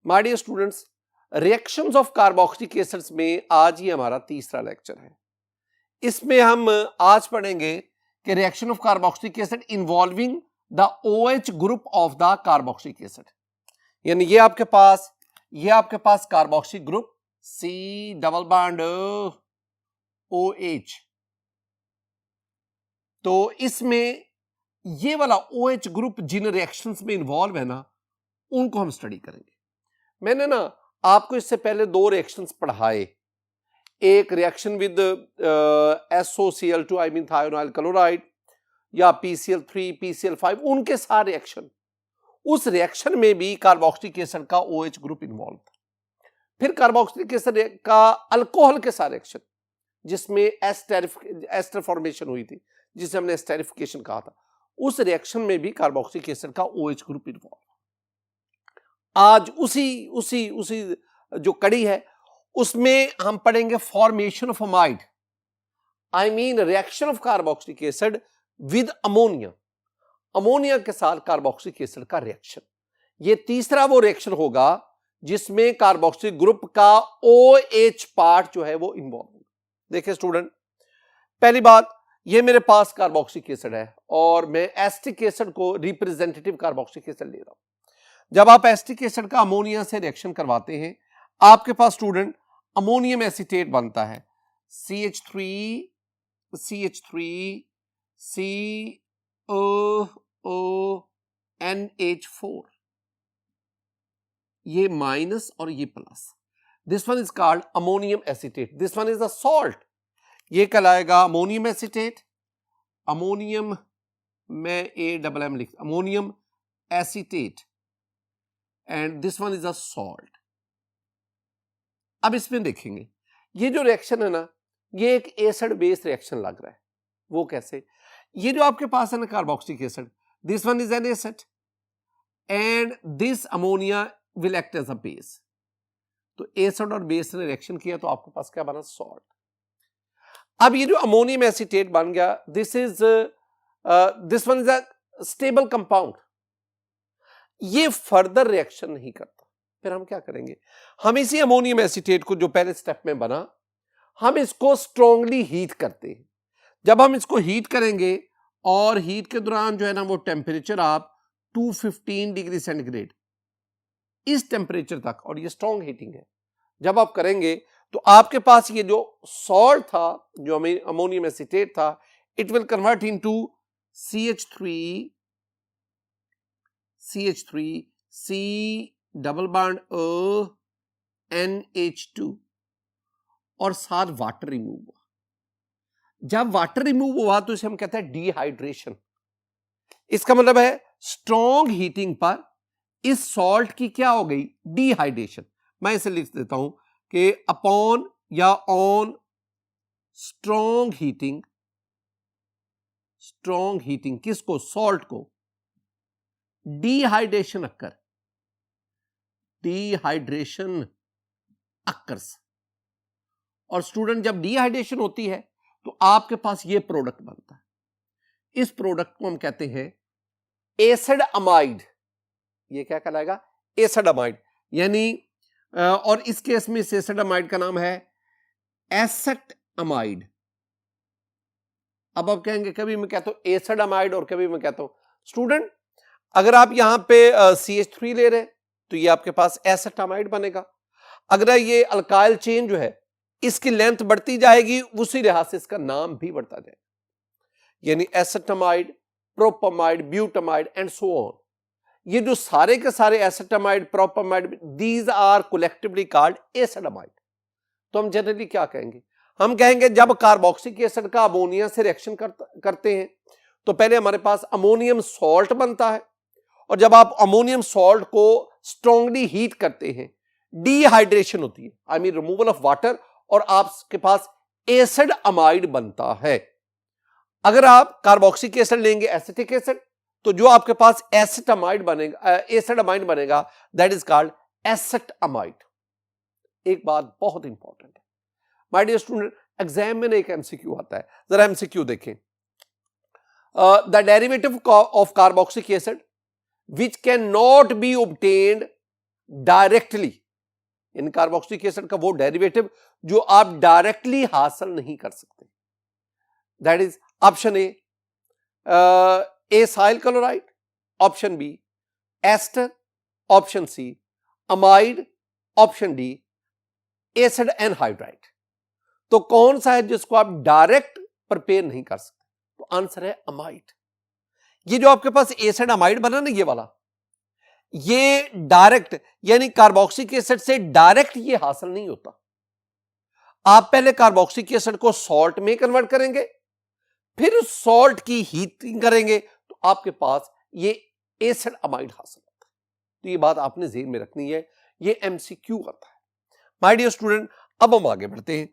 My dear students, reactions of carboxylic acids में आज ही हमारा तीसरा लेक्चर है। इसमें हम आज पढ़ेंगे कि reaction of carboxylic acid involving the OH group of the carboxylic acid, यानी ये आपके पास carboxylic group C double bond OH, तो इसमें ये वाला OH ग्रुप जिन रिएक्शंस में इन्वॉल्व है ना, उनको हम स्टडी करेंगे। मैंने ना आपको इससे पहले दो रिएक्शंस पढ़ाए, एक reaction with SOCl2 I mean thionyl chloride या PCl3 PCl5, उनके सारे रिएक्शन, उस रिएक्शन में भी कार्बोक्सिलिक एसिड का OH ग्रुप इन्वॉल्व था। फिर कार्बोक्सिलिक एसिड का अल्कोहल के सारे रिएक्शन जिसमें एस्टर फॉर्मेशन हुई थी, जिसे हमने एस्टेरिफिकेशन कहा था, उस रिएक्शन में भी कार्बोक्सिलिक एसिड का OH ग्रुप इन्वॉल्व। आज उसी जो कड़ी है उसमें हम पढ़ेंगे formation of amide, I mean reaction of carboxylic acid with ammonia, ammonia के साथ कार्बोक्सिलिक एसिड का रिएक्शन। ये तीसरा वो रिएक्शन होगा जिसमें कार्बोक्सिलिक ग्रुप का OH पार्ट जो है वो इन्वॉल्व होगा। देखिए स्टूडेंट, पहली बात, ये मेरे पास कार्बोक्सिलिक एसिड है और मैं एसिटिक एसिड को रिप्रेजेंटेटिव कार्बोक्सिलिक एसिड ले रहा हूं। जब आप एसिटिक एसिड का अमोनिया से रिएक्शन करवाते हैं, आपके पास स्टूडेंट अमोनियम एसीटेट बनता है, CH3 COONH4, ये माइनस और ये plus. This one is called ammonium acetate, this one is a salt, ये कहलाएगा अमोनियम एसीटेट, अमोनियम में AMM लिख, ammonium acetate, and this one is a salt. अब इसमें देखेंगे ये जो रिएक्शन है ना, ये एक एसिड बेस रिएक्शन लग रहा है। वो कैसे? ये जो आपके पास है ना carboxylic acid, this one is an acid and this ammonia will act as a base. तो एसिड और बेस ने रिएक्शन किया तो आपके पास क्या बना? सॉल्ट। अब ये जो अमोनियम एसीटेट बन गया, this one is a stable compound, ये फर्दर रिएक्शन नहीं करता। फिर हम क्या करेंगे? हम इसी अमोनियम एसीटेट को जो पहले स्टेप में बना, हम इसको स्ट्रांगली हीट करते हैं। जब हम इसको हीट करेंगे और हीट के दौरान जो है ना वो टेम्परेचर आप 215 डिग्री सेंटीग्रेड, इस टेम्परेचर तक, और ये स्ट्रांग हीटिंग है, जब आप करेंगे तो आपके पास ये जो सॉल्ट था, जो अमोनियम एसीटेट था, it will convert into CH3 C double bond NH2 और साथ वाटर रिमूव हुआ। जब वाटर रिमूव हुआ तो इसे हम कहते हैं डिहाइड्रेशन। इसका मतलब है स्ट्रॉन्ग हीटिंग पर इस सॉल्ट की क्या हो गई? डिहाइड्रेशन। मैं इसे लिख देता हूं कि अपॉन या ऑन स्ट्रॉन्ग हीटिंग किसको? सॉल्ट को। Dehydration occurs. और स्टूडेंट, जब डिहाइड्रेशन होती है तो आपके पास ये प्रोडक्ट बनता है। इस प्रोडक्ट को हम कहते हैं एसिड अमाइड। ये क्या कहलाएगा? Acid amide. यानी और इस केस में इस एसिड अमाइड का नाम है एसेट अमाइड। अब आप कहेंगे, कभी मैं कहता हूं एसिड अमाइड और कभी मैं कहता हूं, स्टूडेंट अगर आप यहां पे CH3 ले रहे हैं तो ये आपके पास एसेट अमाइड बनेगा। अगर ये अल्काइल चेन जो है इसकी लेंथ बढ़ती जाएगी, उसी लिहाज से इसका नाम भी बढ़ता जाएगा, यानी एसेटमाइड, प्रोपमाइड, ब्यूटामाइड एंड सो ऑन। ये जो सारे के सारे एसेटमाइड, प्रोपमाइड, दीज आर कलेक्टिवली कॉल्ड एसिडमाइड। तो हम जनरली क्या कहेंगे? हम कहेंगे जब कार्बोक्सिलिक एसिड का अमोनिया से रिएक्शन करते हैं तो पहले हमारे पास अमोनियम सॉल्ट बनता है, और जब आप अमोनियम सॉल्ट को स्ट्रांगली हीट करते हैं, डिहाइड्रेशन होती है, I mean removal of water, और आपके पास एसिड अमाइड बनता है। अगर आप कार्बोक्सिलिक एसिड लेंगे, एसिटिक एसिड, तो जो आपके पास एसिड अमाइड बनेगा, that is called asset amide. एक बात बहुत इंपॉर्टेंट है माय डियर स्टूडेंट, एग्जाम में एक एमसीक्यू आता है, जरा एमसीक्यू देखें। The derivative of carboxylic acid which cannot be obtained directly, in carboxylic acid का वो डेरिवेटिव जो आप डायरेक्टली हासिल नहीं कर सकते। That is option A acyl chloride, option B ester, option C amide, option D acid anhydride. तो कौन सा है जिसको आप डायरेक्ट प्रिपेयर नहीं कर सकते? तो आंसर है अमाइड। ये जो आपके पास एसिड अमाइड बना ना, ये वाला, ये डायरेक्ट यानी कार्बोक्सिलिक एसिड से डायरेक्ट ये हासिल नहीं होता। आप पहले कार्बोक्सिलिक एसिड को सॉल्ट में कन्वर्ट करेंगे, फिर उस सॉल्ट की हीटिंग करेंगे तो आपके पास ये एसिड अमाइड हासिल होता है। तो ये बात आपने ज़हन में रखनी है, ये एमसीक्यू करता है। माय डियर स्टूडेंट, अब हम आगे बढ़ते हैं।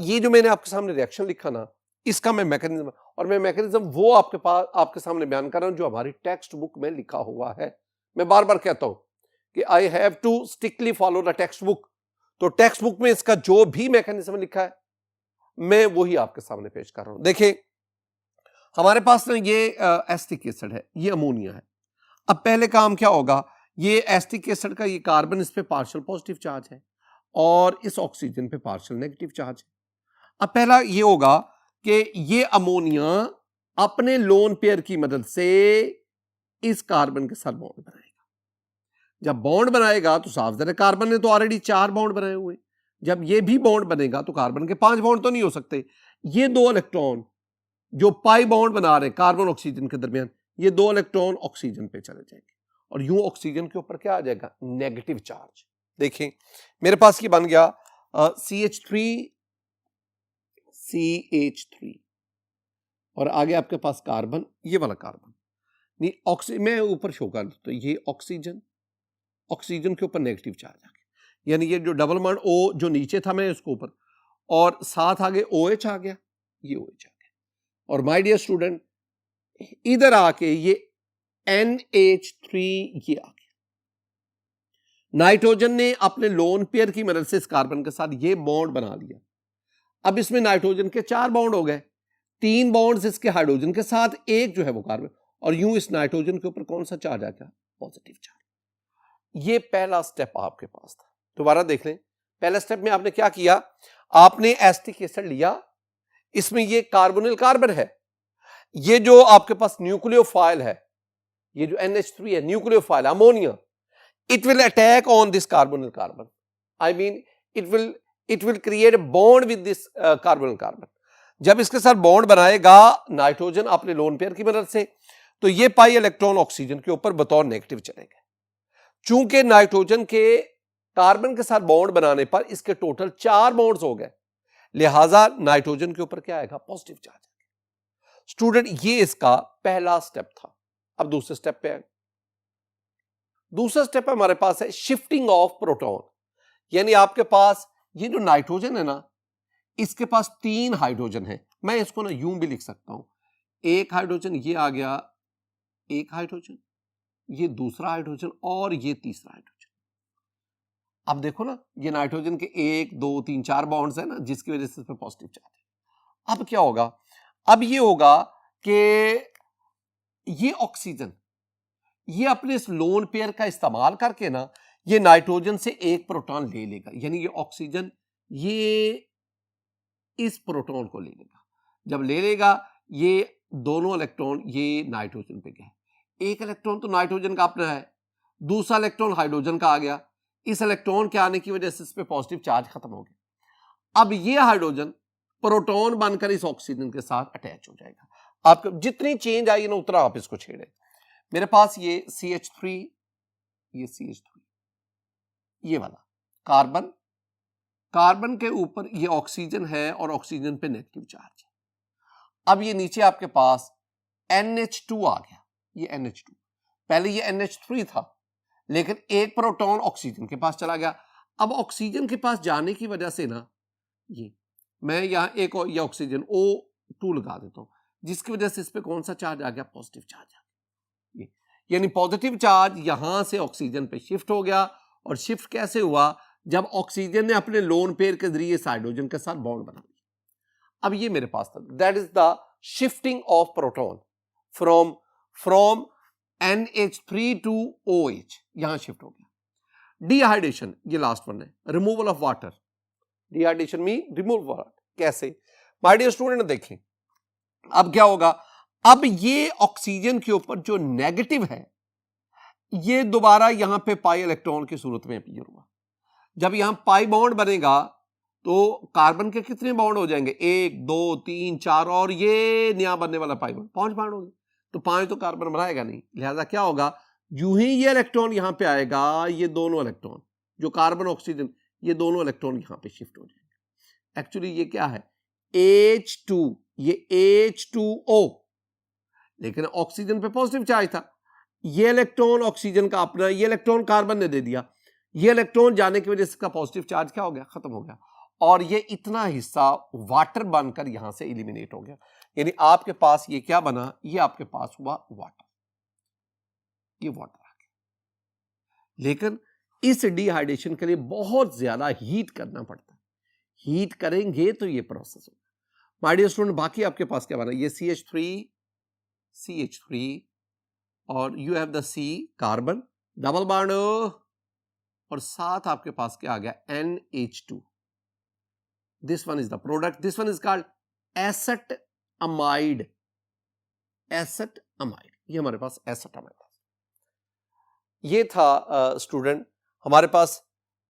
ये जो मैंने आपके सामने रिएक्शन लिखा ना, इसका मैं मैकेनिज्म, और मैं मैकेनिज्म वो आपके सामने बयान कर रहा हूं जो हमारी टेक्स्ट बुक में लिखा हुआ है। मैं बार बार कहता हूं कि I have to strictly follow the textbook. तो टेक्स्ट बुक में इसका जो भी मैकेनिज्म लिखा है मैं वही आपके सामने पेश कर रहा हूं। देखिए, हमारे पास ना ये एसिटिक एसिड है, ये अमोनिया है। अब पहले काम क्या होगा, ये एसिटिक एसिड का ये कार्बन, इस पे पार्शियल पॉजिटिव चार्ज है और इस ऑक्सीजन पे पार्शियल नेगेटिव चार्ज है। अब पहला ये होगा कि ये अमोनिया अपने लोन पेयर की मदद से इस कार्बन के साथ बॉन्ड बनाएगा। जब बॉन्ड बनाएगा तो साफ ज़ाहिर है कार्बन ने तो ऑलरेडी 4 बॉन्ड बनाए हुए, जब ये भी बॉन्ड बनेगा तो कार्बन के 5 बॉन्ड तो नहीं हो सकते। ये 2 इलेक्ट्रॉन जो पाई बॉन्ड बना रहे कार्बन ऑक्सीजन के दरमियान, ये 2 इलेक्ट्रॉन ऑक्सीजन पे चले जाएंगे और यूं ऑक्सीजन के ऊपर क्या आ जाएगा, नेगेटिव चार्ज। देखें मेरे पास ये बन गया CH3 और आगे आपके पास कार्बन, ये वाला कार्बन नहीं, ऑक्सीजन मैं ऊपर शो कर देता हूं, ये ऑक्सीजन के ऊपर नेगेटिव चार्ज आ गया, यानी ये जो डबल बॉन्ड O जो नीचे था मैं इसको ऊपर, और साथ आगे OH आ गया, ये OH आ गया, और माय डियर स्टूडेंट इधर आके ये NH3 ये आ गया। नाइट्रोजन ने अपने लोन पेयर की मदद से इस कार्बन के साथ ये बॉन्ड बना लिया। अब इसमें नाइट्रोजन के 4 बॉन्ड हो गए, 3 बॉन्ड्स इसके हाइड्रोजन के साथ, एक जो है वो कार्बन, और यूं इस नाइट्रोजन के ऊपर कौन सा चार्ज आ गया, पॉजिटिव चार्ज। ये पहला स्टेप आपके पास था। दोबारा देख लें, पहले स्टेप में आपने क्या किया, आपने एसिटिक एसिड लिया, इसमें ये कार्बोनिल कार्बन है, ये जो आपके पास न्यूक्लियोफाइल है, ये जो NH3 है nucleophile ammonia, it will attack on this carbonyl carbon. I mean it will create a bond with this carbonyl carbon. जब इसके साथ बॉन्ड बनाएगा नाइट्रोजन अपने लोन पेयर की मदद से, तो ये पाई इलेक्ट्रॉन ऑक्सीजन के ऊपर बतौर नेगेटिव चलेगा। चूंकि नाइट्रोजन के कार्बन के साथ बॉन्ड बनाने पर इसके टोटल 4 बॉन्ड्स हो गए, लिहाजा नाइट्रोजन के ऊपर क्या आएगा, पॉजिटिव चार्ज आएगा। स्टूडेंट ये इसका पहला स्टेप था। अब दूसरे स्टेप पे आए। दूसरा स्टेप हमारे पास है शिफ्टिंग ऑफ प्रोटॉन, यानी आपके पास ये जो नाइट्रोजन है ना, इसके पास 3 हाइड्रोजन है। मैं इसको ना यूं भी लिख सकता हूं, एक हाइड्रोजन ये आ गया, एक हाइड्रोजन, ये दूसरा हाइड्रोजन और ये तीसरा हाइड्रोजन। अब देखो ना, ये नाइट्रोजन के 1 2 3 4 बॉन्ड्स है ना, जिसकी वजह से इस पर पॉजिटिव चार्ज है। अब क्या होगा, अब ये होगा कि ये ऑक्सीजन ये अपने इस लोन पेयर का इस्तेमाल करके ना ये नाइट्रोजन से एक प्रोटॉन ले लेगा, यानी ये ऑक्सीजन ये इस प्रोटॉन को ले लेगा। जब ले लेगा ये दोनों इलेक्ट्रॉन ये नाइट्रोजन पे गए, एक इलेक्ट्रॉन तो नाइट्रोजन का अपना है, दूसरा इलेक्ट्रॉन हाइड्रोजन का आ गया। इस इलेक्ट्रॉन के आने की वजह से इस पे पॉजिटिव चार्ज खत्म हो गया। अब ये हाइड्रोजन प्रोटॉन बनकर इस ऑक्सीजन के साथ अटैच हो जाएगा। आपको जितनी चेंज आई ना उतना आप इसको छेड़े। मेरे पास ये CH3, ये CH3, ये वाला कार्बन, कार्बन के ऊपर ये ऑक्सीजन है और ऑक्सीजन पे नेगेटिव चार्ज है। अब ये नीचे आपके पास NH2 आ गया, ये NH2, पहले ये NH3 था लेकिन एक प्रोटॉन ऑक्सीजन के पास चला गया। अब ऑक्सीजन के पास जाने की वजह से ना ये मैं यहां एक और ये ऑक्सीजन O2 लगा देता हूं, जिसकी वजह से इस पे कौन सा चार्ज आ गया, पॉजिटिव चार्ज आ गया। यानी पॉजिटिव चार्ज यहां से ऑक्सीजन पे शिफ्ट हो गया, और शिफ्ट कैसे हुआ, जब ऑक्सीजन ने अपने लोन पेयर के जरिए हाइड्रोजन के साथ बॉन्ड बना लिया। अब ये मेरे पास था, that is the shifting of proton from NH3 to OH, यहां शिफ्ट हो गया। डिहाइड्रेशन, ये लास्ट वन है, removal of water. Dehydration mean removal water. कैसे? माय डियर स्टूडेंट देखें, अब क्या होगा, अब ये ऑक्सीजन के ऊपर जो नेगेटिव है ये दोबारा यहां पे पाई इलेक्ट्रॉन की सूरत में अपीयर हुआ। जब यहां पाई बॉन्ड बनेगा तो कार्बन के कितने बॉन्ड हो जाएंगे, 1 2 3 4, और ये नया बनने वाला पाई बॉन्ड 5 बॉन्ड होंगे। तो 5 तो कार्बन बनाएगा नहीं, लिहाजा क्या होगा, यूं ही ये इलेक्ट्रॉन यहां पे आएगा, ये दोनों इलेक्ट्रॉन जो कार्बन ऑक्सीजन, ये दोनों इलेक्ट्रॉन यहां पे शिफ्ट हो जाएंगे। एक्चुअली ये क्या है, H2, ये H2O, लेकिन ऑक्सीजन पे पॉजिटिव चार्ज था। ये इलेक्ट्रॉन ऑक्सीजन का अपना, ये इलेक्ट्रॉन कार्बन ने दे दिया, ये इलेक्ट्रॉन जाने की वजह से इसका पॉजिटिव चार्ज क्या हो गया, खत्म हो गया, और ये इतना हिस्सा वाटर बनकर यहां से एलिमिनेट हो गया। यानी आपके पास ये क्या बना, ये आपके पास हुआ वाटर, ये वाटर आ गया। लेकिन इस डिहाइड्रेशन के लिए बहुत ज्यादा हीट करना पड़ता है, हीट करेंगे तो ये प्रोसेस होगा। माय डियर स्टूडेंट, बाकी आपके पास क्या बना, ये CH3 और you have the C carbon double bond, और साथ आपके पास क्या आ गया, NH2। This one is the product, this one is called asset amide. Asset amide, ये हमारे पास एसेट अमाइड। ये था स्टूडेंट हमारे पास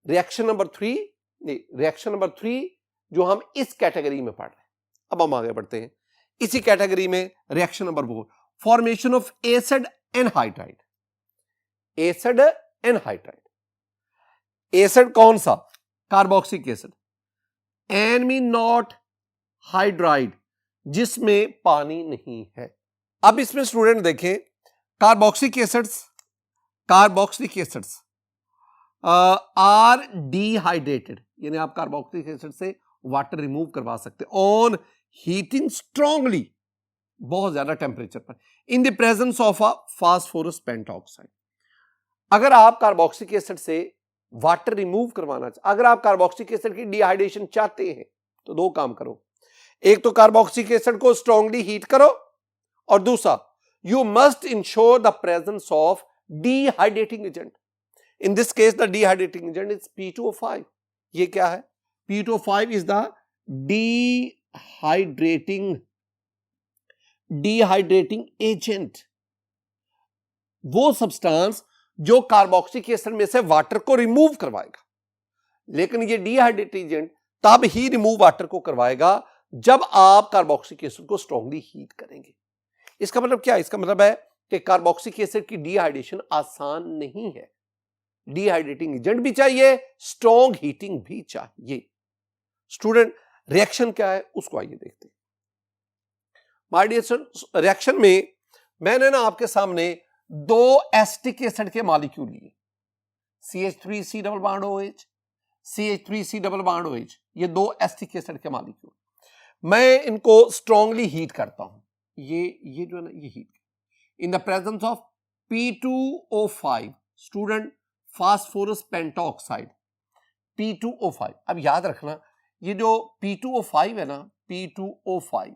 रिएक्शन नंबर 3, रिएक्शन नंबर 3 जो हम इस कैटेगरी में पढ़ रहे हैं। अब हम आगे बढ़ते हैं इसी कैटेगरी में, reaction number 4, formation of acid anhydride. Acid anhydride, acid कौन सा, carboxylic acid, an mean not hydride, जिसमें पानी नहीं है। अब इसमें स्टूडेंट देखें, कार्बोक्सिलिक एसिड्स आर डिहाइड्रेटेड, यानी आप कार्बोक्सिलिक एसिड से वाटर रिमूव करवा सकते ऑन हीटिंग स्ट्रांगली, बहुत ज्यादा टेम्परेचर पर, इन the presence of a phosphorus pentoxide. अगर आप कार्बोक्सिलिक एसिड से वाटर रिमूव करवाना, अगर आप कार्बोक्सिलिक एसिड की डिहाइड्रेशन चाहते हैं तो दो काम करो, एक तो कार्बोक्सिलिक एसिड को स्ट्रांगली हीट करो, और दूसरा you must ensure the presence of dehydrating agent. In this case the dehydrating agent is P2O5। ये क्या है, P2O5 is the dehydrating agent, वो सब्सटेंस जो कार्बोक्सिलिक एसिड में से वाटर को रिमूव करवाएगा। लेकिन ये डिहाइड्रेटिंग एजेंट तब ही रिमूव वाटर को करवाएगा जब आप कार्बोक्सिलिक एसिड को स्ट्रांगली हीट करेंगे। इसका मतलब क्या है, इसका मतलब है कि कार्बोक्सिलिक एसिड की डिहाइड्रेशन आसान नहीं है, डिहाइड्रेटिंग एजेंट भी चाहिए, स्ट्रॉन्ग हीटिंग भी चाहिए। स्टूडेंट रिएक्शन क्या है उसको आइए देखते हैं। माय डियर, रिएक्शन में मैंने ना आपके सामने 2 एसिटिक एसिड के मॉलिक्यूल लिए, CH3C double bond OH, CH3C double bond OH, ये 2 एसिटिक एसिड के मॉलिक्यूल, मैं इनको स्ट्रांगली हीट करता हूं, ये जो है ना, ये heat in the presence of P2O5, student phosphorus pentoxide, P2O5। अब याद रखना, ये जो P2O5 है ना, P2O5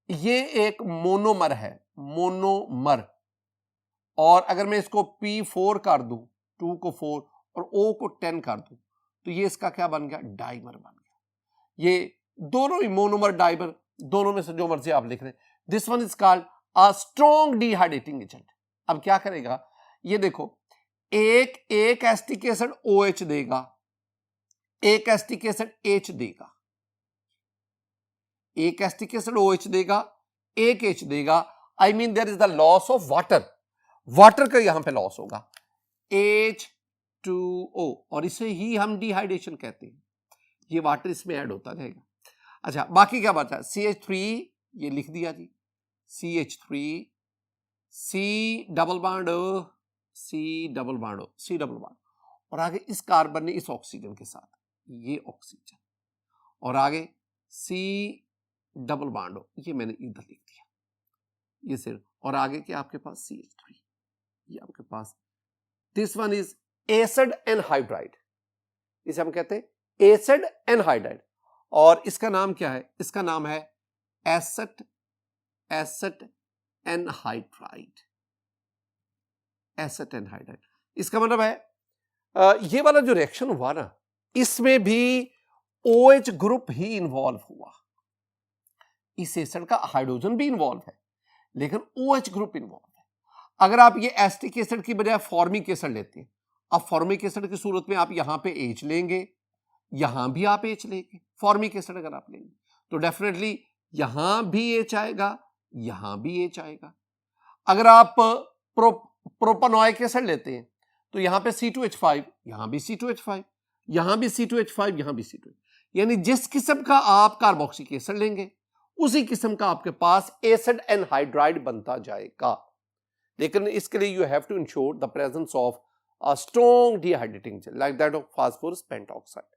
ये एक मोनोमर है, मोनोमर, और अगर मैं इसको P4 कर दूं, 2 को 4 और O को 10 कर दूं, तो ये इसका क्या बन गया, डाइमर बन गया। ये दोनों ही मोनोमर डाइमर, दोनों में से जो मर्जी आप लिख रहे हैं। This one is called a strong dehydrating agent. अब क्या करेगा, ये देखो, एक एसिटिक एसिड OH देगा, एक एसिटिक एसिड H देगा, एक एसिटिक एसिड OH देगा, एक H देगा। I mean there is the loss of water, water का यहां पे लॉस होगा, H2O, और इसे ही हम डिहाइड्रेशन कहते हैं। ये वाटर इसमें ऐड होता रहेगा। अच्छा, बाकी क्या बचा, CH3 ये लिख दिया जी, CH3, C double bond C double bond, और आगे इस कार्बन ने इस ऑक्सीजन के साथ, ये ऑक्सीजन, और आगे C डबल बॉन्ड, ये मैंने इधर लिख दिया, ये सिर्फ, और आगे क्या आपके पास CH3, ये आपके पास, this one is acid anhydride, इसे हम कहते हैं एसिड एनहाइड्राइड, और इसका नाम क्या है, इसका नाम है एसेट एनहाइड्राइड, एसेट एनहाइड्राइड। इसका मतलब है ये वाला जो रिएक्शन हुआ ना, इसमें भी OH ग्रुप ही इन्वॉल्व हुआ। इस एसिड का हाइड्रोजन भी इन्वॉल्व है लेकिन OH ग्रुप इन्वॉल्व है। अगर आप ये एसिटिक एसिड की बजाय फॉर्मिक एसिड लेते हैं, अब फॉर्मिक एसिड की सूरत में आप यहां पे H लेंगे, यहां भी आप H लेंगे। फॉर्मिक एसिड अगर आप लेंगे तो डेफिनेटली यहां भी H आएगा, यहां भी H आएगा। अगर आप प्रोपानोइक एसिड लेते हैं तो यहां पे C2H5, यहां भी C2H5, यहां भी C2H5, यहां भी C2H5, यानी जिस किस्म का आप कार्बोक्सिलिक एसिड लेंगे उसी किस्म का आपके पास एसिड एनहाइड्राइड बनता जाएगा। लेकिन इसके लिए you have to ensure the presence of a strong dehydrating gel like that of phosphorus pentoxide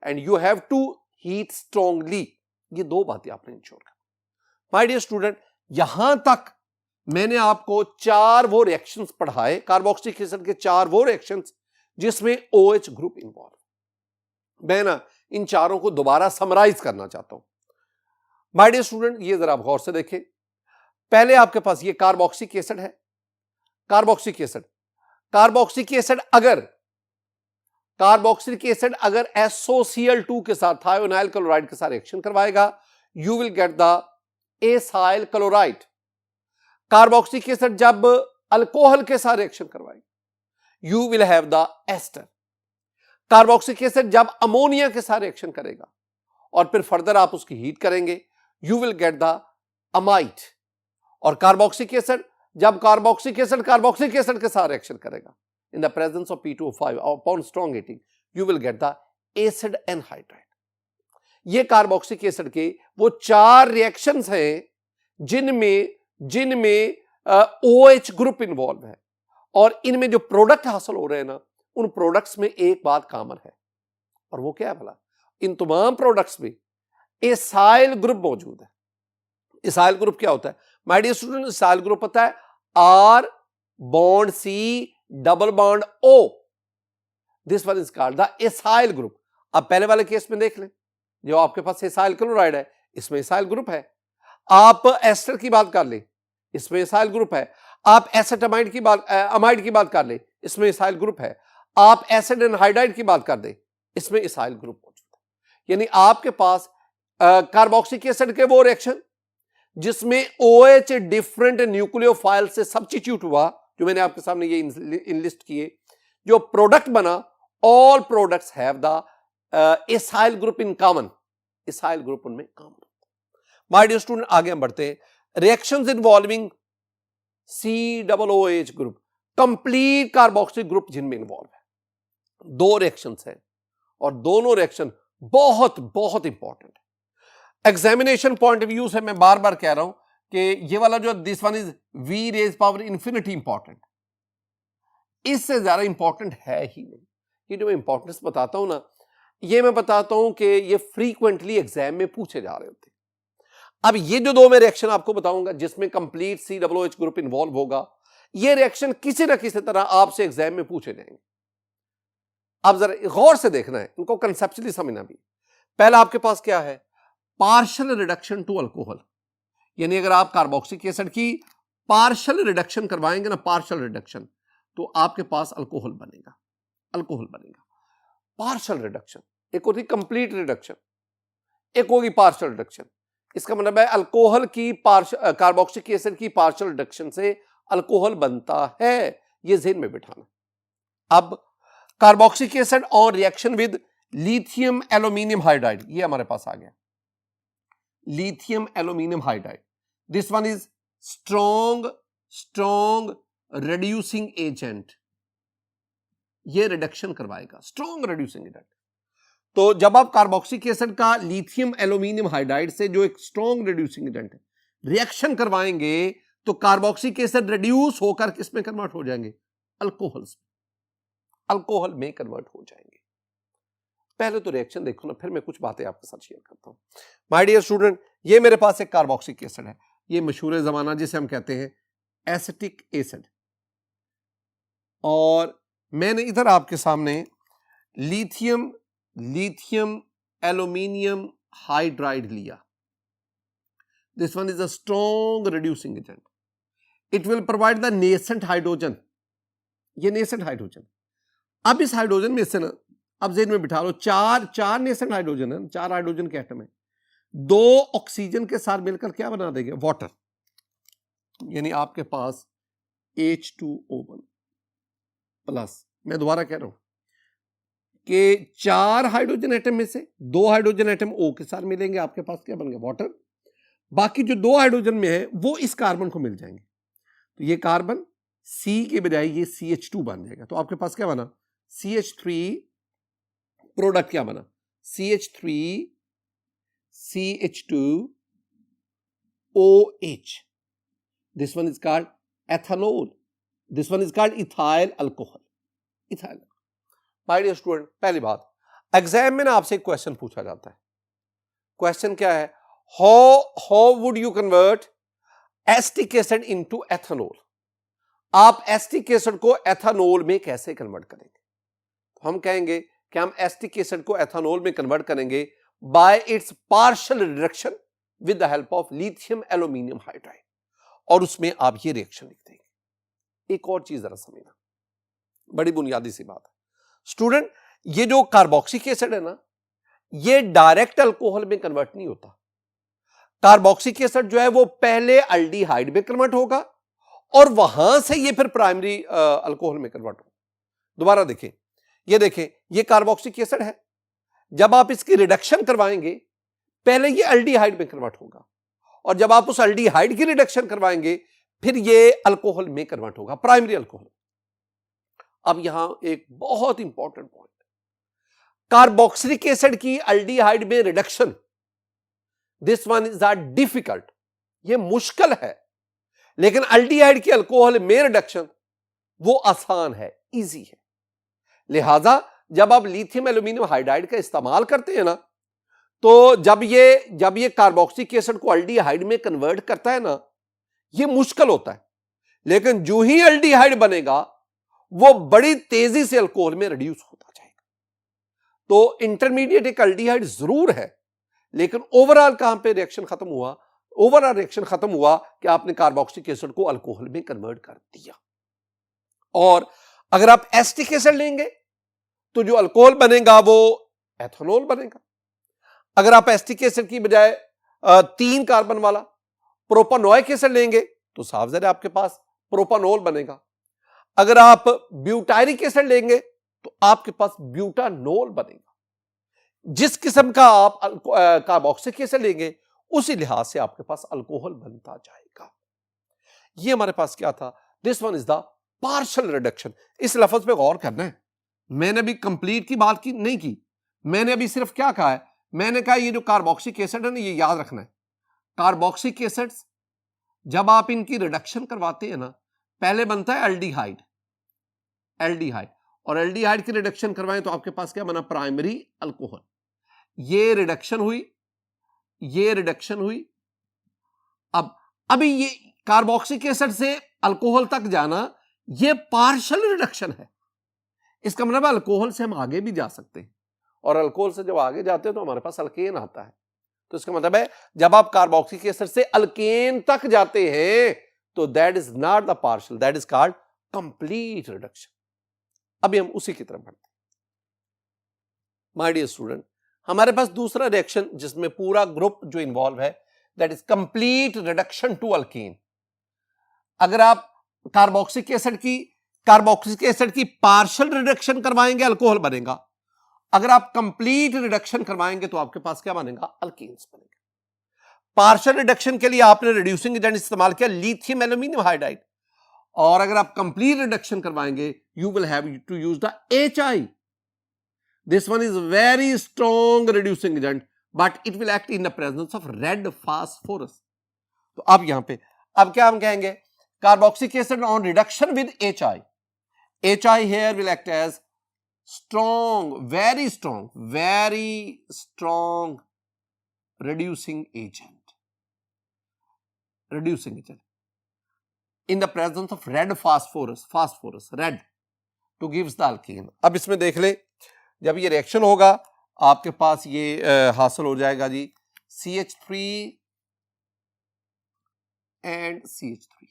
and you have to heat strongly। ये दो बातें आपने इंश्योर करनी। माय डियर स्टूडेंट, यहां तक मैंने आपको चार वो रिएक्शंस पढ़ाए, कार्बोक्सिलिक एसिड के चार वो रिएक्शंस जिसमें OH ग्रुप इन्वॉल्व। मैं ना इन चारों को दोबारा समराइज करना चाहता हूं। माय डियर स्टूडेंट, ये जरा आप गौर से देखें। पहले आपके पास ये कार्बोक्सिलिक एसिड है, कार्बोक्सिलिक एसिड, कार्बोक्सिलिक एसिड अगर SOCl2 के साथ थायोनाइल क्लोराइड के साथ रिएक्शन करवाएगा, you will get the acyl chloride. Carboxylic acid जब अल्कोहल के साथ रिएक्शन करवाएगा, you will have the ester. Carboxylic acid जब अमोनिया के साथ रिएक्शन करेगा और फिर फर्दर आप उसकी हीट करेंगे, you will get the amide. और कार्बोक्सिलिक एसिड जब कार्बोक्सिलिक एसिड के साथ रिएक्शन करेगा इन the presence of P2O5 upon strong heating, you will get the acid anhydride. ये कार्बोक्सिलिक एसिड के वो चार रिएक्शंस हैं जिनमें OH ग्रुप इन्वॉल्व है और इनमें जो प्रोडक्ट हासिल हो रहे हैं ना, उन प्रोडक्ट्स में एक बात कॉमन है और वो क्या है भला? इन तमाम प्रोडक्ट्स में एसाइल ग्रुप मौजूद है। एसाइल ग्रुप क्या होता है my dear student? Acyl group होता है R bond C double bond O। This one is called the acyl group. अब पहले वाले केस में देख लें, जो आपके पास एसाइल क्लोराइड है इसमें एसाइल ग्रुप है। आप एस्टर की बात कर ले, इसमें एसाइल ग्रुप है। आप एसेटामाइड की बात अमाइड की बात कर ले, इसमें एसाइल ग्रुप है। आप एसिड एनहाइड्राइड की बात कर दे, इसमें एसाइल ग्रुप मौजूद है। यानी आपके पास कार्बोक्सिलिक एसिड के वो रिएक्शन जिसमें OH डिफरेंट न्यूक्लियोफाइल से सब्स्टिट्यूट हुआ, जो मैंने आपके सामने ये इनलिस्ट किए, जो प्रोडक्ट बना, all products have the acyl group in common. Acyl group उनमें कॉमन। माय डियर स्टूडेंट, आगे हम बढ़ते हैं। Reactions involving COOH group, complete carboxylic group जिनमें इन्वॉल्व है। दो रिएक्शंस हैं और दोनों रिएक्शन बहुत बहुत इंपॉर्टेंट है। एग्जामिनेशन पॉइंट ऑफ व्यू से मैं बार बार कह रहा हूं कि ये वाला जो this one is V raise power infinity important, इससे ज्यादा इंपॉर्टेंट है ही नहीं। ये जो मैं इंपॉर्टेंस बताता हूं ना, ये मैं बताता हूं कि ये फ्रीक्वेंटली एग्जाम में पूछे जा रहे होते हैं। अब ये जो दो मैं रिएक्शन आपको बताऊंगा जिसमें कंप्लीट COOH ग्रुप इन्वॉल्व होगा, ये रिएक्शन किसी ना किसी तरह आपसे एग्जाम में पूछे जाएंगे। अब जरा गौर से देखना है, इनको कंसेप्चुअली समझना भी। पहला आपके पास क्या है? Partial reduction to alcohol. यानी अगर आप कार्बोक्सिलिक एसिड की पार्शियल रिडक्शन करवाएंगे ना, पार्शियल रिडक्शन, तो आपके पास अल्कोहल बनेगा। अल्कोहल बनेगा। पार्शियल रिडक्शन, एक होती कंप्लीट रिडक्शन, एक होगी पार्शियल रिडक्शन। इसका मतलब है अल्कोहल की कार्बोक्सिलिक एसिड की पार्शियल रिडक्शन से अल्कोहल बनता है। ये ज़हन में बिठाना। अब कार्बोक्सिलिक एसिड और reaction with lithium aluminium hydride, ये हमारे पास आ गया। Lithium aluminium hydride, this one is strong reducing agent. ये रिडक्शन करवाएगा, स्ट्रॉन्ग रिड्यूसिंग एजेंट। तो जब आप कार्बोक्सिलिक एसिड का लिथियम एल्यूमिनियम हाइड्राइड से, जो एक स्ट्रॉन्ग रिड्यूसिंग एजेंट है, रिएक्शन करवाएंगे तो कार्बोक्सिलिक एसिड रिड्यूस होकर किस में कन्वर्ट हो जाएंगे? अल्कोहल्स में। अल्कोहल में कन्वर्ट हो जाएंगे। पहले तो रिएक्शन देखो ना, फिर मैं कुछ बातें आपके साथ शेयर करता हूं। माय डियर स्टूडेंट, ये मेरे पास एक कार्बोक्सिलिक एसिड है, ये मशहूर जमाना जिसे हम कहते हैं एसिटिक एसिड, और मैंने इधर आपके सामने लिथियम एल्यूमिनियम हाइड्राइड लिया। This one is a strong reducing agent. It will provide the nascent hydrogen. ये नेसेंट हाइड्रोजन अब इस हाइड्रोजन में से ना, अब जेन में बिठा लो, चार नेसेंट हाइड्रोजन है, 4 हाइड्रोजन के एटम है, 2 ऑक्सीजन के साथ मिलकर क्या बना देंगे, वाटर। यानी आपके पास H2O1 प्लस, मैं दोबारा कह रहा हूं कि 4 हाइड्रोजन एटम में से 2 हाइड्रोजन एटम O के साथ मिलेंगे, आपके पास क्या बन गया, वाटर। बाकी जो 2 हाइड्रोजन में है वो इस कार्बन को मिल जाएंगे, तो ये कार्बन C के बजाय ये CH2 बन जाएगा। तो आपके पास क्या बना, CH3, प्रोडक्ट क्या बना, CH3 CH2OH, this one is called ethanol, this one is called ethyl alcohol, ethyl। My dear student, पहली बात, एग्जाम में ना आपसे एक क्वेश्चन पूछा जाता है, क्वेश्चन क्या है, how would you convert acetic acid into ethanol, आप एसिटिक एसिड को एथेनॉल में कैसे कन्वर्ट करेंगे। तो हम कहेंगे कि हम एसिटिक एसिड को एथेनॉल में कन्वर्ट करेंगे bye it's partial reduction with the help of lithium aluminium hydride, और उसमें आप ये रिएक्शन लिख देंगे। एक और चीज जरा समझना, बड़ी बुनियादी सी बात है स्टूडेंट, ये जो कार्बोक्सिलिक एसिड है ना, ये डायरेक्ट अल्कोहल में कन्वर्ट नहीं होता। कार्बोक्सिलिक एसिड जो है वो पहले अल्डिहाइड में कन्वर्ट होगा और वहां से ये फिर प्राइमरी अल्कोहल में कन्वर्ट होगा। दोबारा देखें, ये देखें, ये कार्बोक्सिलिक एसिड है, जब आप इसकी रिडक्शन करवाएंगे पहले ये अल्डिहाइड में कन्वर्ट होगा, और जब आप उस अल्डिहाइड की रिडक्शन करवाएंगे फिर ये अल्कोहल में कन्वर्ट होगा, प्राइमरी अल्कोहल। अब यहां एक बहुत इंपॉर्टेंट पॉइंट, कार्बोक्सिलिक एसिड की अल्डिहाइड में reduction, this one is difficult, ये मुश्किल है, लेकिन अल्डिहाइड की अल्कोहल में रिडक्शन वो आसान है, इजी है। लिहाजा जब आप लिथियम एल्यूमिनियम हाइड्राइड का इस्तेमाल करते हैं ना, तो जब ये कार्बोक्सिलिक एसिड को अल्डिहाइड में कन्वर्ट करता है ना, ये मुश्किल होता है, लेकिन जो ही अल्डिहाइड बनेगा वो बड़ी तेजी से अल्कोहल में रिड्यूस होता जाएगा। तो इंटरमीडिएट एक अल्डिहाइड जरूर है, लेकिन ओवरऑल कहां पे रिएक्शन खत्म हुआ, ओवरऑल रिएक्शन खत्म हुआ कि आपने कार्बोक्सिलिक एसिड को अल्कोहल में कन्वर्ट कर दिया। और अगर आप एसिटिक एसिड लेंगे तो जो अल्कोहल बनेगा वो एथेनॉल बनेगा। अगर आप एसिटिक एसिड की बजाय 3 कार्बन वाला प्रोपानोइक एसिड लेंगे तो साफ ज़ाहिर है आपके पास प्रोपानोल बनेगा। अगर आप ब्यूटायरिक एसिड लेंगे तो आपके पास ब्यूटानोल बनेगा। जिस किस्म का आप कार्बोक्सिलिक एसिड लेंगे उसी लिहाज से आपके पास अल्कोहल बनता जाएगा। ये हमारे पास क्या था, this one is the partial reduction. इस लफ्ज पे गौर करना है, मैंने अभी कंप्लीट की बात नहीं की, मैंने अभी सिर्फ क्या कहा है, मैंने कहा ये जो कार्बोक्सिलिक एसिड है ना, ये याद रखना है, कार्बोक्सिलिक एसिड्स जब आप इनकी रिडक्शन करवाते हैं ना, पहले बनता है एल्डिहाइड, और एल्डिहाइड की रिडक्शन करवाएं तो आपके पास क्या बना, प्राइमरी अल्कोहल। ये रिडक्शन हुई, अब अभी ये कार्बोक्सिलिक एसिड से अल्कोहल तक जाना ये पार्शियल रिडक्शन है। इसका मतलब अल्कोहल से हम आगे भी जा सकते हैं, और अल्कोहल से जब आगे जाते हैं तो हमारे पास अल्केन आता है। तो इसका मतलब है जब आप कार्बोक्सिलिक एसिड से अल्केन तक जाते हैं तो that is not the partial, that is called complete reduction. अभी हम उसी की तरफ बढ़ते हैं। माय डियर स्टूडेंट, हमारे पास दूसरा रिएक्शन जिसमें पूरा ग्रुप जो इन्वॉल्व है, that is complete reduction to alkane. अगर आप कार्बोक्सिलिक एसिड की पार्शियल रिडक्शन करवाएंगे अल्कोहल बनेगा, अगर आप कंप्लीट रिडक्शन करवाएंगे तो आपके पास क्या बनेगा, अल्केन्स बनेगा। पार्शियल रिडक्शन के लिए आपने रिड्यूसिंग एजेंट इस्तेमाल किया लिथियम एल्यूमिनियम हाइड्राइड, और अगर आप कंप्लीट रिडक्शन करवाएंगे you will have to use the HI। This one is very strong reducing agent but it will act in the presence of red phosphorus. तो अब यहां पे अब क्या हम कहेंगे, carboxylic acid on reduction with HI here will act as very strong reducing agent in the presence of red phosphorus red to gives the alkene। अब इसमें देख ले, जब ये रिएक्शन होगा आपके पास ये हासिल हो जाएगा जी CH3 and CH3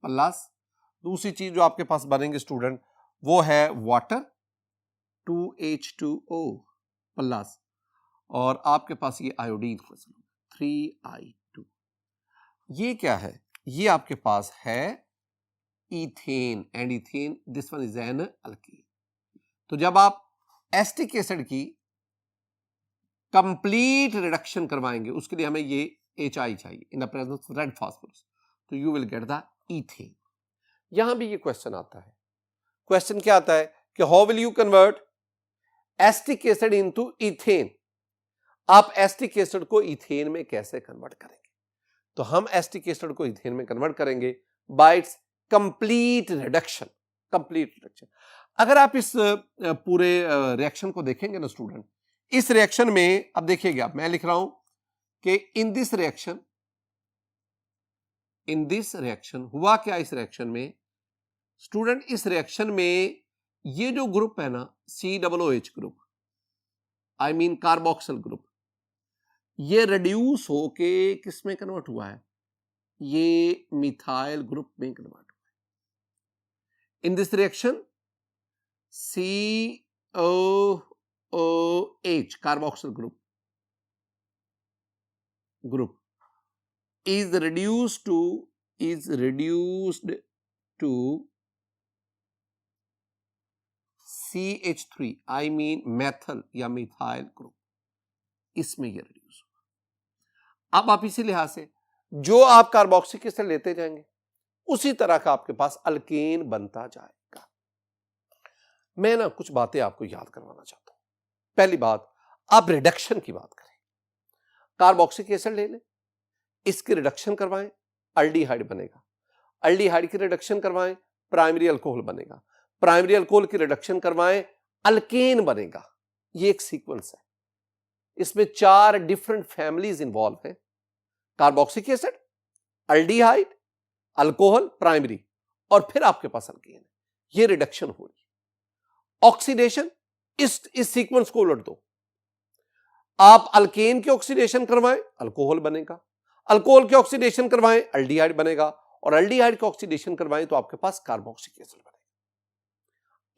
प्लस दूसरी चीज जो आपके पास बनेंगे स्टूडेंट वो है वाटर 2H2O प्लस और आपके पास ये आयोडीन 3I2। ये क्या है? ये आपके पास है ethane and ethane this one is an alkene. तो जब आप एसिटिक एसिड की कंप्लीट रिडक्शन करवाएंगे उसके लिए हमें ये HI चाहिए in the presence of red phosphorus, तो you will get the ethane. यहां भी ये क्वेश्चन आता है। क्वेश्चन क्या आता है कि how will you convert acetic acid into ethane? आप एसिटिक एसिड को इथेन में कैसे कन्वर्ट करेंगे? तो हम एसिटिक एसिड को इथेन में कन्वर्ट करेंगे bye it's complete reduction. Complete reduction. अगर आप इस पूरे रिएक्शन को देखेंगे ना स्टूडेंट, इस रिएक्शन में अब देखिएगा मैं लिख रहा हूं कि इन दिस रिएक्शन हुआ क्या? इस रिएक्शन में स्टूडेंट, इस रिएक्शन में ये जो ग्रुप है ना COOH group, I mean carboxyl group, ये रिड्यूस होके किस में कन्वर्ट हुआ है? ये मिथाइल ग्रुप में कन्वर्ट हुआ है। In this reaction COOH carboxyl group is reduced to CH3 I mean methyl या मिथाइल ग्रुप, इसमें ये रिड्यूस होगा। अब आप इसी लिहाज से जो आप कार्बोक्सिलिक एसिड लेते जाएंगे उसी तरह का आपके पास अल्केन बनता जाएगा। मैं ना कुछ बातें आपको याद करवाना चाहता हूं। पहली बात, आप रिडक्शन की बात करें, कार्बोक्सिलिक एसिड ले लें, इसकी रिडक्शन करवाएं, अल्डिहाइड बनेगा। अल्डिहाइड की रिडक्शन करवाएं, प्राइमरी अल्कोहल बनेगा। प्राइमरी अल्कोहल की रिडक्शन करवाएं, अल्केन बनेगा। ये एक सीक्वेंस है। इसमें 4 डिफरेंट फैमिलीज इंवॉल्व हैं, carboxylic acid, aldehyde, alcohol, primary, और फिर आपके पास अल्केन है। ये रिडक्शन हो रही है। ऑक्सीडेशन, इस सीक्वेंस को उलट दो। आप अल्केन की ऑक्सीडेशन करवाएं, अल्कोहल बनेगा। अल्कोहल की ऑक्सीडेशन करवाएं, अल्डिहाइड बनेगा। और अल्डिहाइड की ऑक्सीडेशन करवाएं तो आपके पास कार्बोक्सिलिक एसिड बनेगा।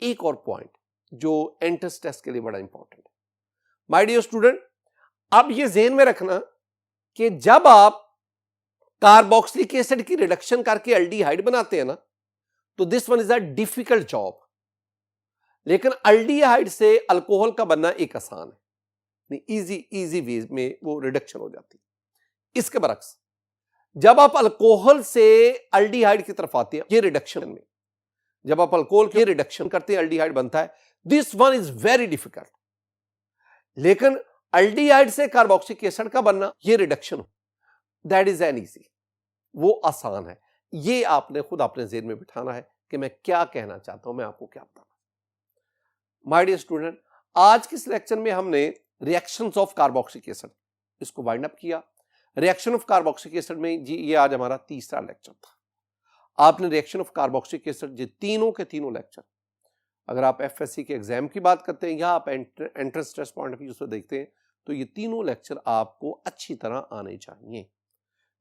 एक और पॉइंट जो एंट्रेंस टेस्ट के लिए बड़ा इंपॉर्टेंट है माय डियर स्टूडेंट, अब ये ज़हन में रखना कि जब आप कार्बोक्सिलिक एसिड की रिडक्शन करके अल्डिहाइड बनाते हैं ना, तो this one is a difficult job. लेकिन अल्डिहाइड से अल्कोहल का बनना एक आसान है, इजी वे में वो रिडक्शन हो जाती है। इसके बरक्स जब आप अल्कोहल से अल्डिहाइड की तरफ आते हैं, ये रिडक्शन में जब आप अल्कोहल की रिडक्शन करते हैं अल्डिहाइड बनता है, this one is very difficult. लेकिन अल्डिहाइड से कार्बोक्सिलिक एसिड का बनना, ये reduction that is an easy, वो आसान है। ये आपने खुद अपने ज़हन में बिठाना है कि मैं क्या कहना चाहता हूं, मैं आपको क्या बताना। माय डियर स्टूडेंट, आज के इस लेक्चर में हमने रिएक्शंस ऑफ कार्बोक्सिलिक एसिड इसको वाइंड अप किया। रिएक्शन ऑफ कार्बोक्सिलिक एसिड में जी ये आज हमारा तीसरा लेक्चर था। आपने रिएक्शन ऑफ कार्बोक्सिलिक एसिड ये तीनों के तीनों लेक्चर, अगर आप एफएससी के एग्जाम की बात करते हैं या आप entrance test point of view से देखते हैं, तो ये तीनों लेक्चर आपको अच्छी तरह आने चाहिए।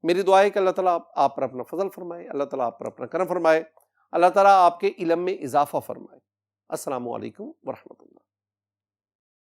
मेरी दुआ है कि अल्लाह ताला आप पर अपना फजल फरमाए, अल्लाह ताला आप पर अपना करम फरमाए, अल्लाह ताला आपके इल्म में इजाफा फरमाए। अस्सलामु अलैकुम व रहमतुल्लाह।